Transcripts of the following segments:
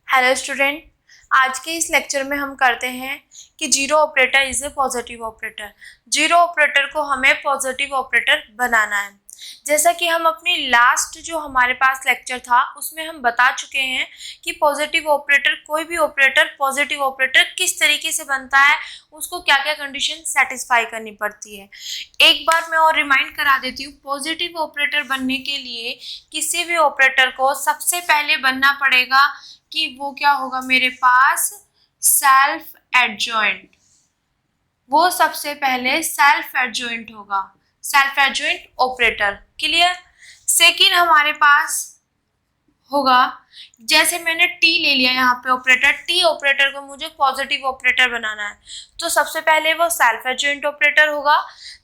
Hello student, आज के इस लेक्चर में हम करते हैं कि zero operator is a positive operator. Zero operator को हमें पॉजिटिव ऑपरेटर बनाना है। जैसा कि हम अपनी लास्ट जो हमारे पास लेक्चर था उसमें हम बता चुके हैं कि पॉजिटिव ऑपरेटर, कोई भी ऑपरेटर पॉजिटिव ऑपरेटर किस तरीके से बनता है, उसको क्या क्या कंडीशन सेटिस्फाई करनी पड़ती है। एक बार मैं और रिमाइंड करा देती हूँ। पॉजिटिव ऑपरेटर बनने के लिए किसी भी ऑपरेटर को सबसे पहले बनना पड़ेगा कि वो क्या होगा, मेरे पास सेल्फ एडजॉइंट। वो सबसे पहले सेल्फ एडजॉइंट होगा, self adjoint operator. Clear. Second हमारे पास होगा, जैसे मैंने टी ले लिया यहाँ पे ऑपरेटर, टी ऑपरेटर को मुझे पॉजिटिव ऑपरेटर बनाना है तो सबसे पहले वो सेल्फ एडजॉइंट ऑपरेटर होगा।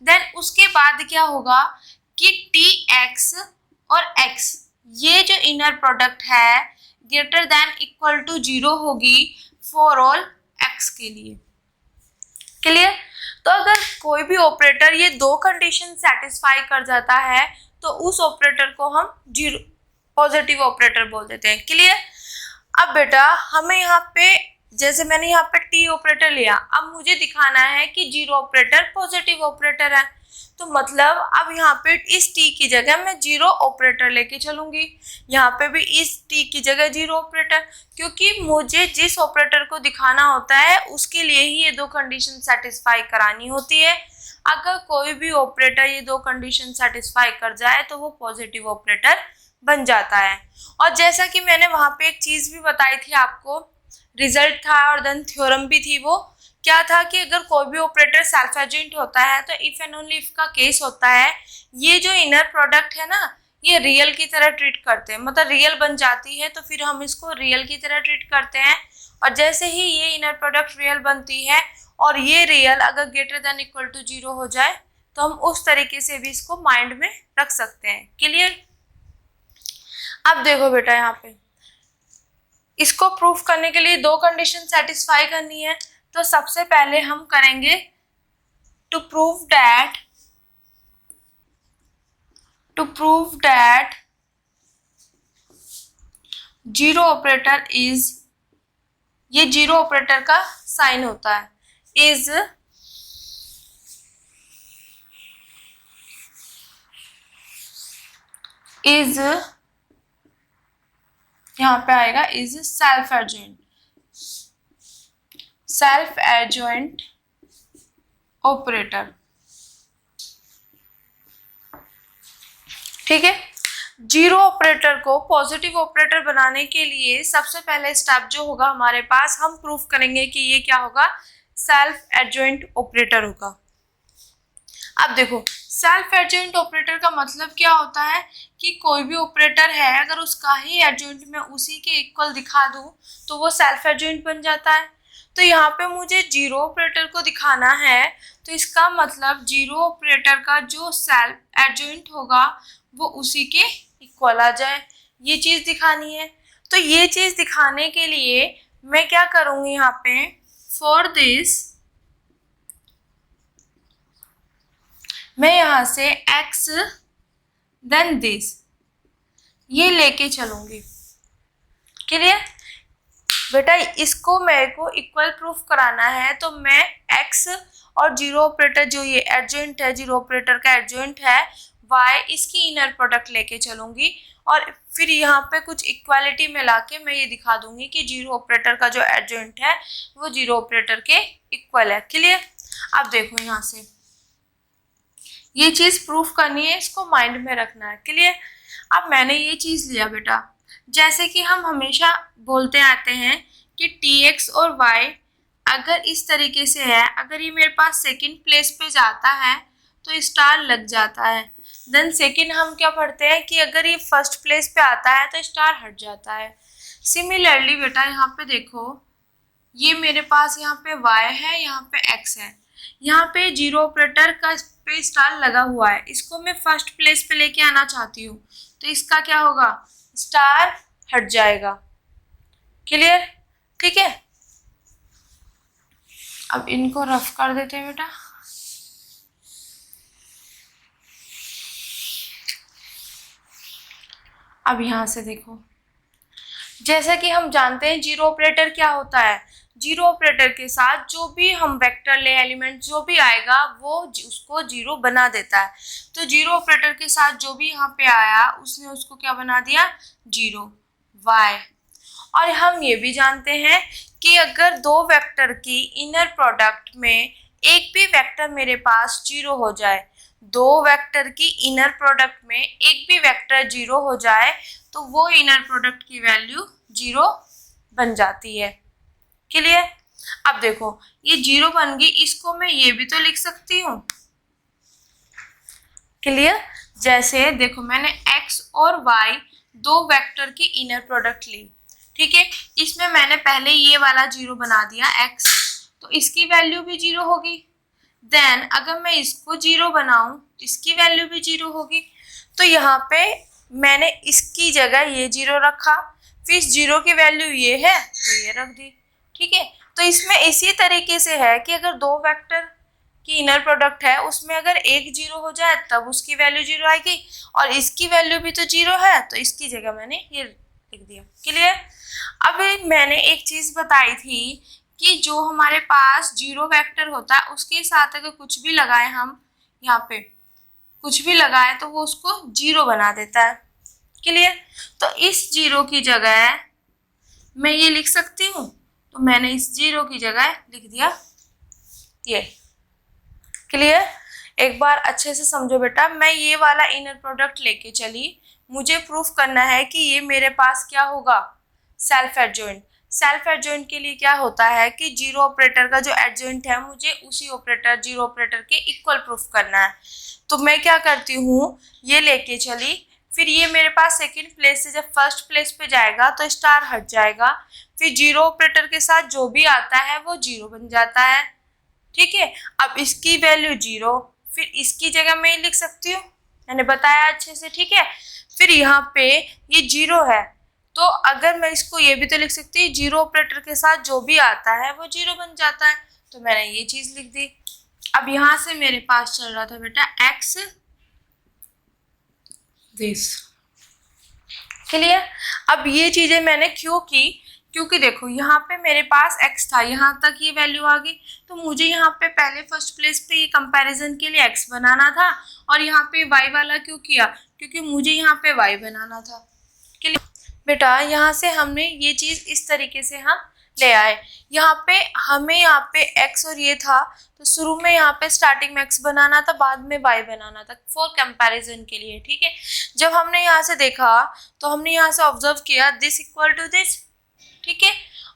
देन उसके बाद क्या होगा कि टी एक्स और एक्स, ये जो इनर प्रोडक्ट है ग्रेटर देन इक्वल टू 0 होगी फॉर ऑल एक्स के लिए। क्लियर। तो अगर कोई भी ऑपरेटर ये दो कंडीशन सेटिस्फाई कर जाता है तो उस ऑपरेटर को हम जीरो पॉजिटिव ऑपरेटर बोल देते हैं। क्लियर। अब बेटा हमें यहाँ पे, जैसे मैंने यहाँ पे टी ऑपरेटर लिया, अब मुझे दिखाना है कि जीरो ऑपरेटर पॉजिटिव ऑपरेटर है। तो मतलब अब यहाँ पे इस टी की जगह मैं जीरो ऑपरेटर लेके चलूंगी, यहाँ पे भी इस टी की जगह जीरो ऑपरेटर, क्योंकि मुझे जिस ऑपरेटर को दिखाना होता है उसके लिए ही ये दो कंडीशन सेटिस्फाई करानी होती है। अगर कोई भी ऑपरेटर ये दो कंडीशन सेटिस्फाई कर जाए तो वो पॉजिटिव ऑपरेटर बन जाता है। और जैसा कि मैंने वहां पे एक चीज भी बताई थी आपको, रिजल्ट था और देन थ्योरम भी थी। वो क्या था कि अगर कोई भी ऑपरेटर सेल्फ एडजॉइंट होता है तो इफ एंड ओनली इफ का केस होता है, ये जो इनर प्रोडक्ट है ना, ये रियल की तरह ट्रीट करते हैं, मतलब रियल बन जाती है तो फिर हम इसको रियल की तरह ट्रीट करते हैं। और जैसे ही ये इनर प्रोडक्ट रियल बनती है और ये रियल अगर ग्रेटर देन इक्वल टू 0 हो जाए तो हम उस तरीके से भी इसको माइंड में रख सकते हैं। क्लियर। अब देखो बेटा, यहाँ पे इसको प्रूफ करने के लिए दो कंडीशन सेटिस्फाई करनी है। तो सबसे पहले हम करेंगे to prove that zero operator is, ये जीरो ऑपरेटर का साइन होता है, इज यहाँ पे आएगा इज सेल्फ एडजॉइंट ऑपरेटर। ठीक है। जीरो ऑपरेटर को पॉजिटिव ऑपरेटर बनाने के लिए सबसे पहले स्टेप जो होगा हमारे पास, हम प्रूफ करेंगे कि ये क्या होगा, सेल्फ एडजॉइंट ऑपरेटर होगा। अब देखो सेल्फ एडजॉइंट ऑपरेटर का मतलब क्या होता है कि कोई भी ऑपरेटर है अगर उसका ही एडजॉइंट में उसी के इक्वल दिखा दूं तो वो सेल्फ एडजॉइंट बन जाता है। तो यहाँ पे मुझे जीरो ऑपरेटर को दिखाना है तो इसका मतलब जीरो ऑपरेटर का जो सेल्फ एडजॉइंट होगा वो उसी के इक्वल आ जाए, ये चीज दिखानी है। तो ये चीज दिखाने के लिए मैं क्या करूंगी, यहाँ पे फॉर दिस मैं यहाँ से x देन दिस ये लेके चलूंगी। क्लियर बेटा। इसको मेरे को इक्वल प्रूफ कराना है तो मैं x और जीरो ऑपरेटर जो ये एडजॉइंट है, जीरो ऑपरेटर का एडजॉइंट है y, इसकी इनर प्रोडक्ट लेके चलूंगी और फिर यहाँ पे कुछ इक्वालिटी में लाके मैं ये दिखा दूंगी कि जीरो ऑपरेटर का जो एडजॉइंट है वो जीरो ऑपरेटर के इक्वल है। क्लियर। अब देखो यहाँ से ये चीज प्रूफ करनी है, इसको माइंड में रखना है। क्लियर। अब मैंने ये चीज लिया बेटा, जैसे कि हम हमेशा बोलते आते हैं कि tx और y अगर इस तरीके से है, अगर ये मेरे पास सेकंड प्लेस पे जाता है तो स्टार लग जाता है। देन सेकंड हम क्या पढ़ते हैं कि अगर ये फर्स्ट प्लेस पे आता है तो स्टार हट जाता है। सिमिलरली बेटा यहाँ पे देखो, ये मेरे पास यहाँ पे y है, यहाँ पे x है, यहाँ पे जीरो ऑपरेटर का पे स्टार लगा हुआ है, इसको मैं फर्स्ट प्लेस पे लेके आना चाहती हूँ तो इसका क्या होगा, स्टार हट जाएगा। क्लियर। ठीक है। अब इनको रफ कर देते हैं बेटा। अब यहाँ से देखो जैसा कि हम जानते हैं जीरो ऑपरेटर क्या होता है। जीरो ऑपरेटर के साथ जो भी हम वेक्टर ले एलिमेंट जो भी आएगा वो उसको जीरो बना देता है। तो जीरो ऑपरेटर के साथ जो भी यहाँ पे आया उसने उसको क्या बना दिया, जीरो y। और हम ये भी जानते हैं कि अगर दो वेक्टर की इनर प्रोडक्ट में एक भी वेक्टर मेरे पास जीरो हो जाए, दो वेक्टर की इनर प्रोडक्ट में एक भी वेक्टर जीरो हो जाए तो वो इनर प्रोडक्ट की वैल्यू जीरो बन जाती है। क्लियर। अब देखो ये जीरो बन गई, इसको मैं ये भी तो लिख सकती हूँ। क्लियर। जैसे देखो मैंने x और y दो वेक्टर की इनर प्रोडक्ट ली, ठीक है। इसमें मैंने पहले ये वाला जीरो बना दिया x, तो इसकी वैल्यू भी जीरो होगी। देन अगर मैं इसको जीरो बनाऊं इसकी वैल्यू भी जीरो होगी। तो यहाँ पे मैंने इसकी जगह ये जीरो रखा, फिर इस जीरो की वैल्यू ये है तो ये रख दी, ठीक है। तो इसमें इसी तरीके से है कि अगर दो वेक्टर की इनर प्रोडक्ट है उसमें अगर एक जीरो हो जाए तब उसकी वैल्यू जीरो आएगी, और इसकी वैल्यू भी तो जीरो है तो इसकी जगह मैंने ये लिख दिया। क्लियर। अब मैंने एक चीज बताई थी कि जो हमारे पास जीरो वेक्टर होता है उसके साथ अगर कुछ भी लगाए, हम यहाँ पे कुछ भी लगाए तो वो उसको जीरो बना देता है। क्लियर। तो इस जीरो की जगह मैं ये लिख सकती हूँ, तो मैंने इस जीरो की जगह लिख दिया ये। क्लियर। एक बार अच्छे से समझो बेटा, मैं ये वाला इनर प्रोडक्ट लेके चली, मुझे प्रूफ करना है कि ये मेरे पास क्या होगा, सेल्फ एडजॉइंट। सेल्फ एडजॉइंट के लिए क्या होता है कि जीरो ऑपरेटर का जो एडजॉइंट है मुझे उसी ऑपरेटर जीरो ऑपरेटर के इक्वल प्रूफ करना है। तो मैं क्या करती हूँ, ये लेके चली, फिर ये मेरे पास सेकंड प्लेस से जब फर्स्ट प्लेस पे जाएगा तो स्टार हट जाएगा, फिर जीरो ऑपरेटर के साथ जो भी आता है वो जीरो बन जाता है, ठीक है। अब इसकी वैल्यू जीरो, फिर इसकी जगह मैं लिख सकती हूँ, मैंने बताया अच्छे से, ठीक है। फिर यहाँ पे ये जीरो है तो अगर मैं इसको ये भी तो लिख सकती हूँ, जीरो ऑपरेटर के साथ जो भी आता है वो जीरो बन जाता है, तो मैंने ये चीज लिख दी। अब यहाँ से मेरे पास चल रहा था बेटा x दिस। क्लियर। अब ये चीजें मैंने क्यों की, क्योंकि देखो यहाँ पे मेरे पास x था, यहाँ तक ये वैल्यू आ गई, तो मुझे यहाँ पे पहले फर्स्ट प्लेस पे ये कंपैरिजन के लिए x बनाना था, और यहाँ पे y वाला क्यों किया, क्योंकि मुझे यहाँ पे y बनाना था। क्लियर बेटा। यहाँ से हमने ये चीज इस तरीके से हम ले आए, यहाँ पे हमें यहाँ पे x और ये था तो शुरू में यहाँ पे स्टार्टिंग में x बनाना था, बाद में y बनाना था फॉर कंपैरिजन के लिए, ठीक है। जब हमने यहाँ से देखा तो हमने यहाँ से ऑब्जर्व किया दिस इक्वल टू दिस, ठीक है,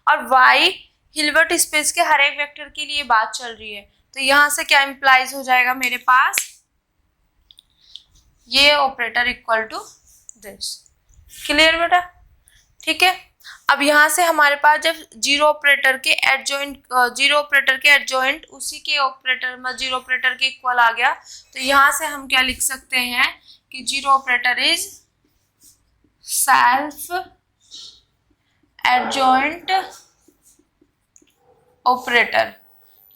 और y हिल्बर्ट स्पेस के हर एक वेक्टर के लिए बात चल रही है, तो यहाँ से क्या इम्प्लाइज हो जाएगा मेरे पास, ये operator equal to this. Clear बेटा, ठीक है। अब यहाँ से हमारे पास जब जीरो ऑपरेटर के एडजॉइंट उसी के ऑपरेटर जीरो ऑपरेटर के इक्वल आ गया, तो यहाँ से हम क्या लिख सकते हैं कि zero operator is self adjoint operator.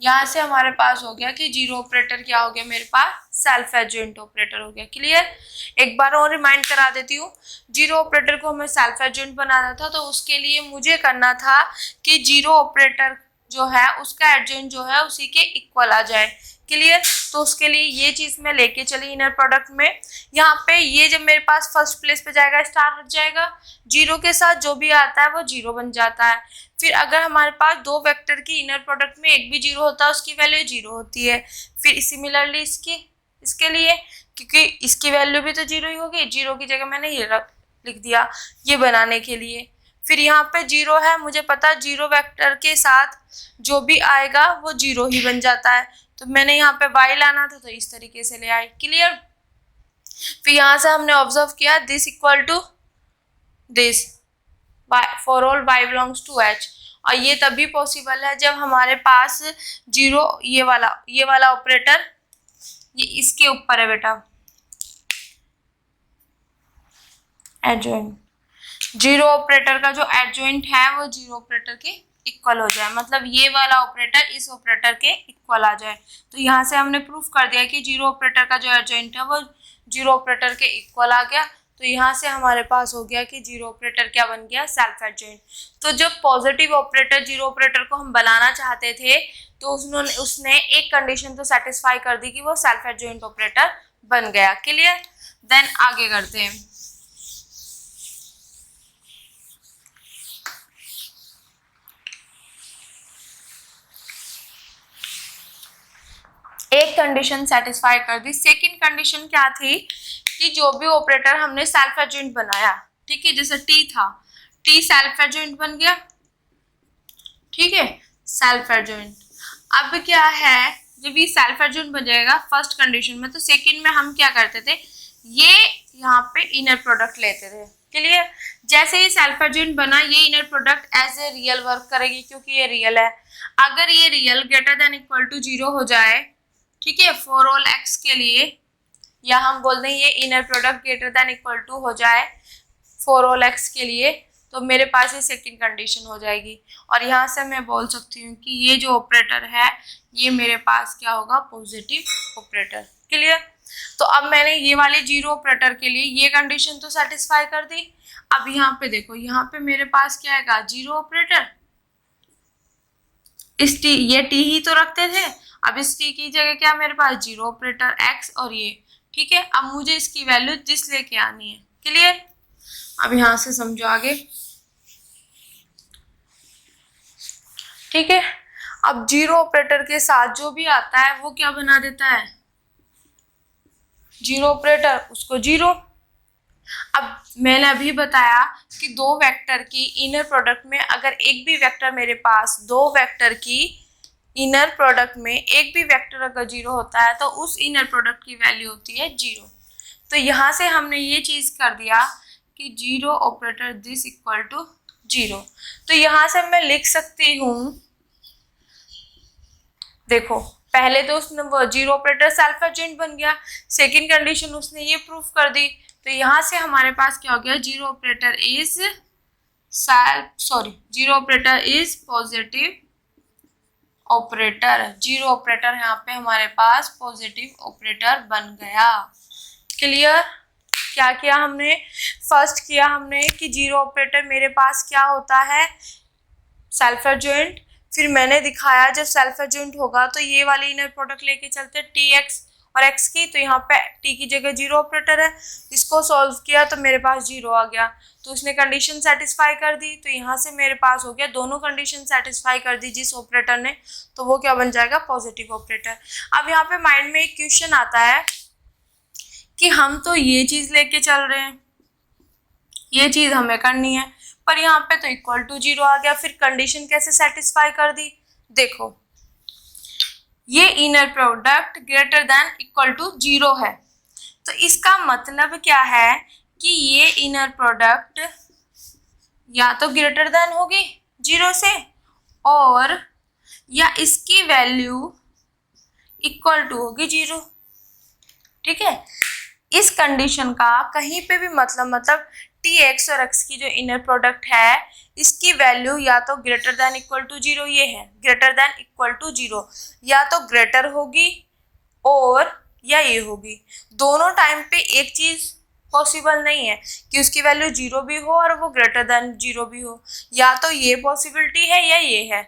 यहाँ से हमारे पास हो गया कि जीरो ऑपरेटर क्या हो गया मेरे पास, सेल्फ एडजॉइंट ऑपरेटर हो गया। क्लियर। एक बार और रिमाइंड करा देती हूँ, जीरो ऑपरेटर को हमें सेल्फ एडजॉइंट बनाना था, तो उसके लिए मुझे करना था कि जीरो ऑपरेटर जो है उसका एडजॉइंट जो है उसी के इक्वल आ जाए। क्लियर। तो उसके लिए ये चीज मैं लेके चली इनर प्रोडक्ट में, यहाँ पे ये जब मेरे पास फर्स्ट प्लेस पे जाएगा स्टार हट जाएगा, जीरो के साथ जो भी आता है वो जीरो बन जाता है। फिर अगर हमारे पास दो वेक्टर की इनर प्रोडक्ट में एक भी जीरो होता है उसकी वैल्यू जीरो होती है। फिर सिमिलरली इसके लिए, क्योंकि इसकी वैल्यू भी तो जीरो ही होगी, जीरो की जगह मैंने ये लिख दिया ये बनाने के लिए। फिर यहाँ पे जीरो है, मुझे पता जीरो वेक्टर के साथ जो भी आएगा वो जीरो ही बन जाता है, तो मैंने यहाँ पे y लाना था तो इस तरीके से ले आए। क्लियर। फिर यहाँ से हमने ऑब्जर्व किया this equal to this for all y belongs to h, और ये तभी पॉसिबल है जब हमारे पास जीरो ये वाला ऑपरेटर ये इसके ऊपर है बेटा, एडजॉइंट। जीरो ऑपरेटर का जो एडजॉइंट है वो जीरो ऑपरेटर के इक्वल हो जाए, मतलब ये वाला ऑपरेटर इस ऑपरेटर के इक्वल आ जाए। तो यहाँ से हमने प्रूफ कर दिया कि जीरो ऑपरेटर का जो एडजॉइंट है वो जीरो ऑपरेटर के इक्वल आ गया, तो यहाँ से हमारे पास हो गया कि जीरो ऑपरेटर क्या बन गया, सेल्फ एडजॉइंट। तो जब पॉजिटिव ऑपरेटर जीरो ऑपरेटर को हम बनाना चाहते थे तो उसने एक कंडीशन तो सेटिस्फाई कर दी कि वो सेल्फ एडजॉइंट ऑपरेटर बन गया। क्लियर? देन आगे करते हैं। एक कंडीशन सेटिस्फाई कर दी। सेकंड कंडीशन क्या थी कि जो भी ऑपरेटर हमने सेल्फ एडजॉइंट बनाया, ठीक है, जैसे टी था, टी सेल्फ एडजॉइंट बन गया, ठीक है, सेल्फ एडजॉइंट। अब क्या है, जब ये सेल्फ एडजॉइंट बन जाएगा फर्स्ट कंडीशन में, तो सेकंड में हम क्या करते थे, ये यहाँ पे इनर प्रोडक्ट लेते थे। क्लियर? जैसे ही सेल्फ एडजॉइंट बना, ये inner product as a real work करेगी क्योंकि ये रियल है। अगर ये real greater than equal to 0 हो जाए, ठीक है, फॉर ऑल एक्स के लिए, या हम बोल दें ये inner product greater than equal to हो जाए फॉर ऑल एक्स के लिए, तो मेरे पास ये सेकंड कंडीशन हो जाएगी। और यहाँ से मैं बोल सकती हूँ कि ये जो ऑपरेटर है ये मेरे पास क्या होगा, पॉजिटिव ऑपरेटर। क्लियर? तो अब मैंने ये वाले जीरो ऑपरेटर के लिए ये कंडीशन तो सेटिस्फाई कर दी। अब यहाँ पे देखो, यहाँ पे मेरे पास क्या आएगा, जीरो ऑपरेटर। इस टी, ये टी ही तो रखते थे, अब इस टी की जगह क्या मेरे पास, जीरो ऑपरेटर एक्स और ये, ठीक है। अब मुझे इसकी वैल्यू जिस लेके आनी है। क्लियर? अब यहां से समझो आगे, ठीक है। अब जीरो ऑपरेटर के साथ जो भी आता है वो क्या बना देता है, जीरो ऑपरेटर, उसको जीरो। अब मैंने अभी बताया कि दो वेक्टर की इनर प्रोडक्ट में अगर एक भी वेक्टर मेरे पास, दो वेक्टर की इनर प्रोडक्ट में एक भी वेक्टर अगर जीरो होता है तो उस इनर प्रोडक्ट की वैल्यू होती है जीरो। तो यहाँ से हमने ये चीज कर दिया कि zero operator this equal to zero. तो यहाँ से मैं लिख सकती हूँ, देखो पहले तो उसने वो जीरो ऑपरेटर सेल्फ एडजॉइंट बन गया, सेकंड कंडीशन उसने ये प्रूफ कर दी। तो यहाँ से हमारे पास क्या हो गया, zero operator is zero operator is positive operator. Zero operator यहाँ पे हमारे पास पॉजिटिव ऑपरेटर बन गया। क्लियर? क्या किया हमने, फर्स्ट किया हमने कि जीरो ऑपरेटर मेरे पास क्या होता है, सेल्फ एडजॉइंट। फिर मैंने दिखाया जब सेल्फ एडजॉइंट होगा तो ये वाली इनर प्रोडक्ट लेके चलते टी एक्स और एक्स की, तो यहाँ पे टी की जगह जीरो ऑपरेटर है, इसको सॉल्व किया तो मेरे पास जीरो आ गया। तो उसने कंडीशन सेटिस्फाई कर दी, तो यहाँ से मेरे पास हो गया दोनों कंडीशन सेटिस्फाई कर दी जिस ऑपरेटर ने, तो वो क्या बन जाएगा, पॉजिटिव ऑपरेटर। अब यहाँ पे माइंड में एक क्वेश्चन आता है कि हम तो ये चीज लेके चल रहे हैं, ये चीज हमें करनी है, पर यहाँ पे तो इक्वल टू जीरो आ गया, फिर कंडीशन कैसे सेटिस्फाई कर दी। देखो ये inner product greater than equal to zero है, तो इसका मतलब क्या है कि ये इनर प्रोडक्ट या तो ग्रेटर देन होगी जीरो से, और या इसकी वैल्यू इक्वल टू होगी जीरो। ठीक है, इस कंडीशन का कहीं पे भी मतलब टी एक्स और एक्स की जो इनर प्रोडक्ट है इसकी वैल्यू या तो greater than equal to zero, ये है greater than equal to zero, या तो ग्रेटर होगी और या ये होगी। दोनों टाइम पे एक चीज पॉसिबल नहीं है कि उसकी वैल्यू जीरो भी हो और वो ग्रेटर देन जीरो भी हो, या तो ये पॉसिबिलिटी है या ये है।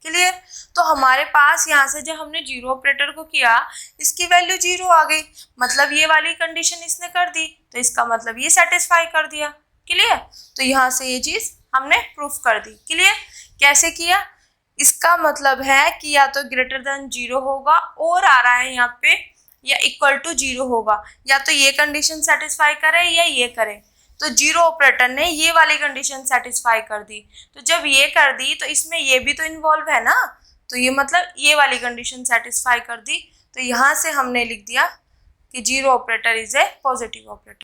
क्लियर? तो हमारे पास यहाँ से जब हमने जीरो ऑपरेटर को किया इसकी वैल्यू जीरो आ गई, मतलब ये वाली कंडीशन इसने कर दी, तो इसका मतलब ये सेटिस्फाई कर दिया। क्लियर? तो यहाँ से ये चीज हमने प्रूफ कर दी। क्लियर? कैसे किया, इसका मतलब है कि या तो ग्रेटर देन जीरो होगा और आ रहा है यहाँ पे, या इक्वल टू जीरो होगा, या तो ये कंडीशन सेटिस्फाई करे या ये करे। तो जीरो ऑपरेटर ने ये वाली कंडीशन सेटिस्फाई कर दी, तो जब ये कर दी तो इसमें ये भी तो इन्वॉल्व है ना, तो ये मतलब ये वाली कंडीशन सेटिस्फाई कर दी। तो यहाँ से हमने लिख दिया कि zero operator is a positive operator.